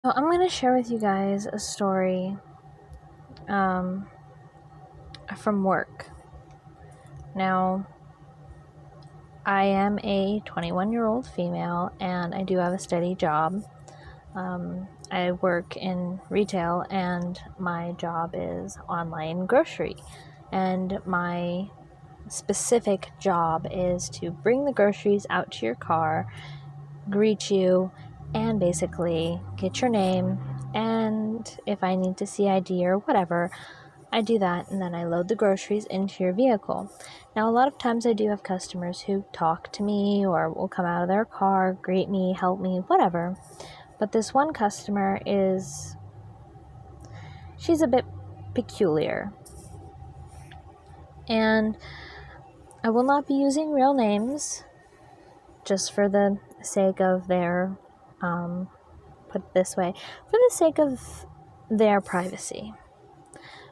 So I'm going to share with you guys a story um, from work. Now, I am a 21-year-old female and I do have a steady job. I work in retail and my job is online grocery. And my specific job is to bring the groceries out to your car, greet you, and basically get your name. And if I need to see ID or whatever, I do that, and then I load the groceries into your vehicle. Now, a lot of times I do have customers who talk to me or will come out of their car, greet me, help me, whatever. But this one customer she's a bit peculiar. And I will not be using real names just for the sake of put it this way, for the sake of their privacy.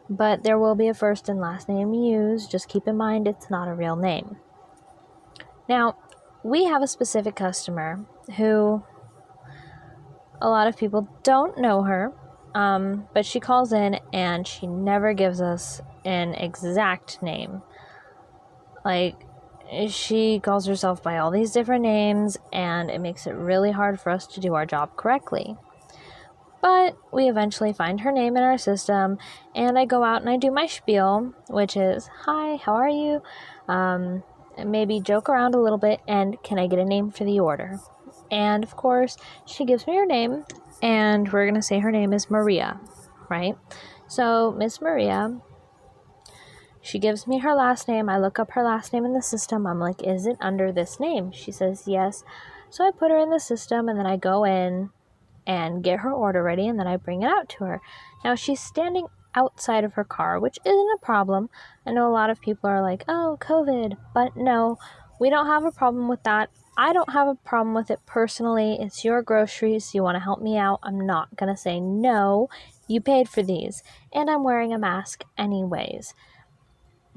But there will be a first and last name used. Just keep in mind it's not a real name. Now, we have a specific customer who a lot of people don't know her, but she calls in and she never gives us an exact name. Like, she calls herself by all these different names, and it makes it really hard for us to do our job correctly. But we eventually find her name in our system, and I go out and I do my spiel, which is, "Hi, how are you?" And maybe joke around a little bit, and "Can I get a name for the order?" And of course, she gives me her name, and we're going to say her name is Maria, right? So, Ms.Maria, she gives me her last name. I look up her last name in the system. I'm like, "Is it under this name?" She says, "Yes." So I put her in the system, and then I go in and get her order ready, and then I bring it out to her. Now, she's standing outside of her car, which isn't a problem. I know a lot of people are like, "Oh, COVID," but no, we don't have a problem with that. I don't have a problem with it personally. It's your groceries. You want to help me out? I'm not going to say no. You paid for these, and I'm wearing a mask anyways.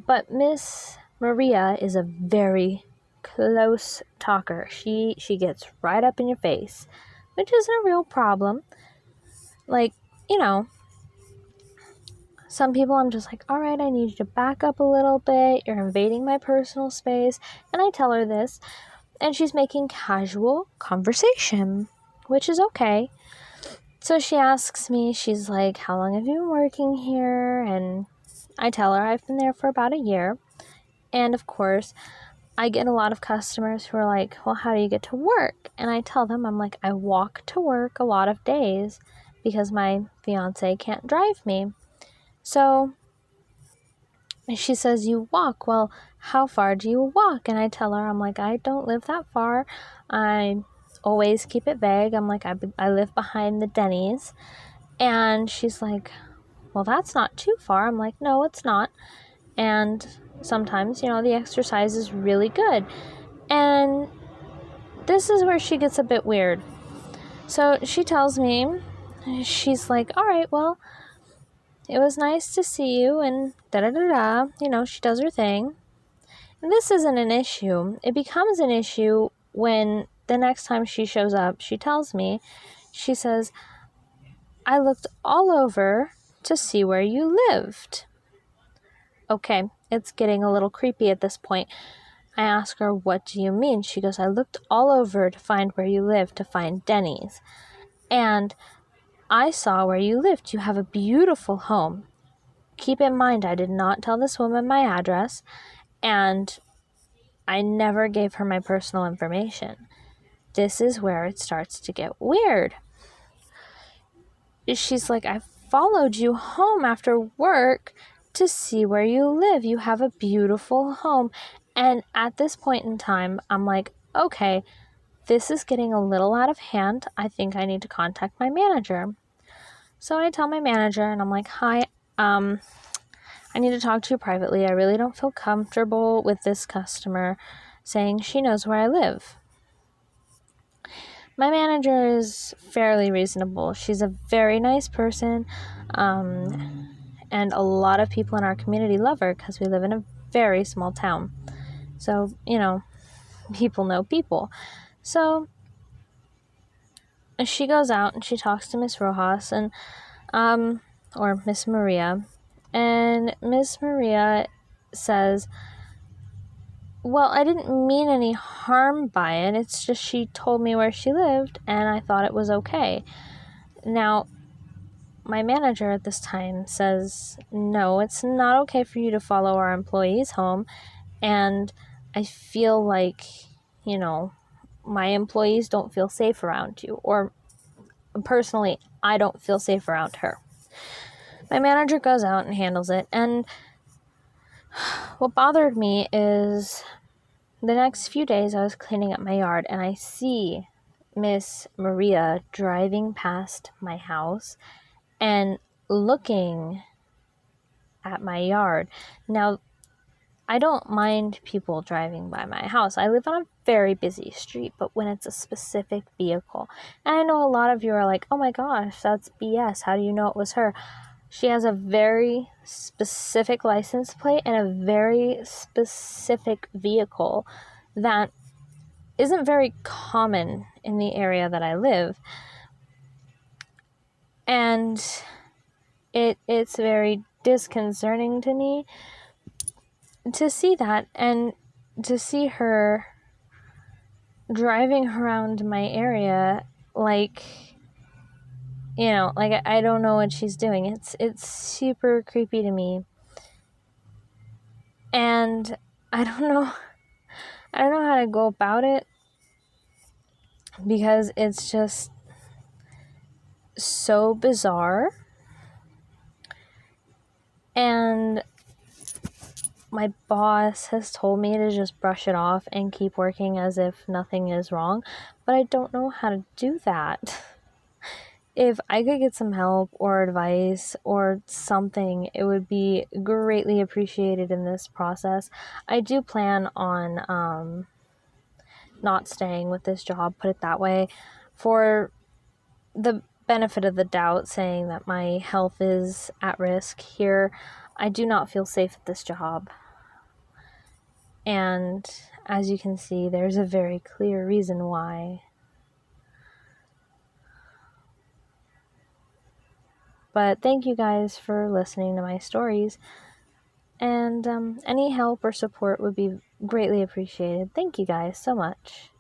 But Miss Maria is a very close talker. She gets right up in your face, which isn't a real problem. Like, you know, some people I'm just like, "All right, I need you to back up a little bit. You're invading my personal space." And I tell her this, and she's making casual conversation, which is okay. So she asks me, she's like, "How long have you been working here?" And I tell her I've been there for about a year. And of course, I get a lot of customers who are like, "Well, how do you get to work?" And I tell them, I'm like, "I walk to work a lot of days because my fiance can't drive me." So she says, "You walk. Well, how far do you walk?" And I tell her, I'm like, "I don't live that far." I always keep it vague. I'm like, I live behind the Denny's." And she's like, "Well, that's not too far." I'm like, "No, it's not." And sometimes, the exercise is really good. And this is where she gets a bit weird. So she tells me, she's like, "All right, well, it was nice to see you," and da-da-da-da. She does her thing. And this isn't an issue. It becomes an issue when the next time she shows up, she tells me, she says, "I looked all over to see where you lived." Okay, it's getting a little creepy at this point. I ask her, "What do you mean?" She goes, "I looked all over to find where you live, to find Denny's. And I saw where you lived. You have a beautiful home." Keep in mind, I did not tell this woman my address, and I never gave her my personal information. This is where it starts to get weird. She's like, "I followed you home after work to see where you live. You have a beautiful home." And at this point in time, I'm like, okay, this is getting a little out of hand. I think I need to contact my manager. So I tell my manager, and I'm like, "Hi, I need to talk to you privately. I really don't feel comfortable with this customer saying she knows where I live." My manager is fairly reasonable. She's a very nice person, and a lot of people in our community love her because we live in a very small town. So, people know people. So she goes out and she talks to Miss Rojas and or Miss Maria, and Miss Maria says, well, I didn't mean any harm by it. It's just she told me where she lived and I thought it was okay. Now, my manager at this time says, no, it's not okay for you to follow our employees home. And I feel like, my employees don't feel safe around you. Or personally, I don't feel safe around her. My manager goes out and handles it. And what bothered me is the next few days I was cleaning up my yard and I see Miss Maria driving past my house and looking at my yard. Now, I don't mind people driving by my house. I live on a very busy street, but when it's a specific vehicle, and I know a lot of you are like, oh my gosh, that's BS. How do you know it was her? She has a very specific license plate and a very specific vehicle that isn't very common in the area that I live. And it's very disconcerting to me to see that and to see her driving around my area like I don't know what she's doing. It's super creepy to me. And I don't know how to go about it because it's just so bizarre. And my boss has told me to just brush it off and keep working as if nothing is wrong, but I don't know how to do that. If I could get some help or advice or something, it would be greatly appreciated in this process. I do plan on not staying with this job, put it that way, for the benefit of the doubt, saying that my health is at risk here. I do not feel safe at this job. And as you can see, there's a very clear reason why. But thank you guys for listening to my stories. And any help or support would be greatly appreciated. Thank you guys so much.